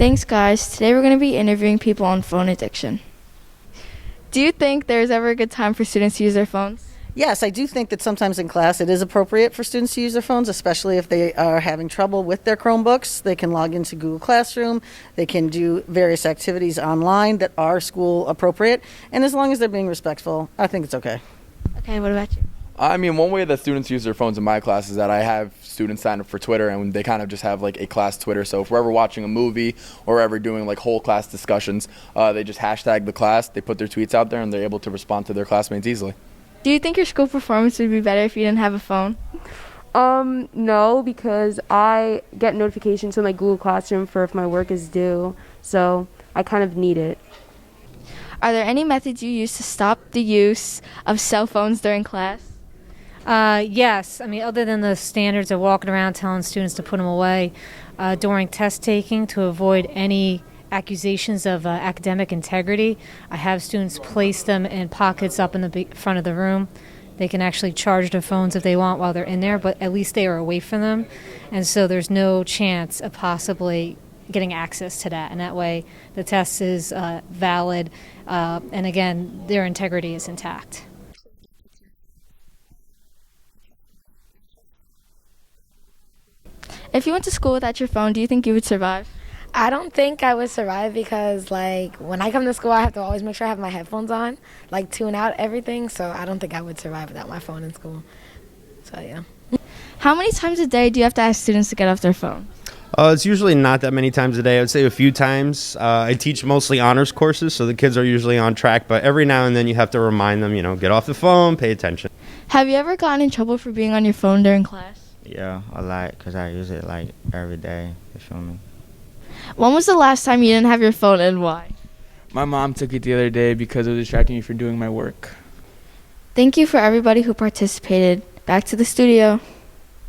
Thanks, guys. Today we're going to be interviewing people on phone addiction. Do you think there's ever a good time for students to use their phones? Yes, I do think that sometimes in class it is appropriate for students to use their phones, especially if they are having trouble with their Chromebooks. They can log into Google Classroom. They can do various activities online that are school appropriate. And as long as they're being respectful, I think it's okay. Okay, what about you? I mean, one way that students use their phones in my class is that I have students sign up for Twitter, and they kind of just have like a class Twitter. So if we're ever watching a movie or ever doing like whole class discussions, they just hashtag the class, they put their tweets out there, and they're able to respond to their classmates easily. Do you think your school performance would be better if you didn't have a phone? No, because I get notifications from my Google Classroom for if my work is due, so I kind of need it. Are there any methods you use to stop the use of cell phones during class? Yes. I mean, other than the standards of walking around telling students to put them away, during test taking to avoid any accusations of academic integrity, I have students place them in pockets up in the front of the room. They can actually charge their phones if they want while they're in there, but at least they are away from them. And so there's no chance of possibly getting access to that. And that way the test is valid. And again, their integrity is intact. If you went to school without your phone, do you think you would survive? I don't think I would survive because, like, when I come to school, I have to always make sure I have my headphones on, like, tune out everything. So I don't think I would survive without my phone in school. So, yeah. How many times a day do you have to ask students to get off their phone? It's usually not that many times a day. I would say a few times. I teach mostly honors courses, so the kids are usually on track. But every now and then you have to remind them, get off the phone, pay attention. Have you ever gotten in trouble for being on your phone during class? Yeah, a lot, because I use it, like, every day, you feel me? When was the last time you didn't have your phone and why? My mom took it the other day because it was distracting me from doing my work. Thank you for everybody who participated. Back to the studio.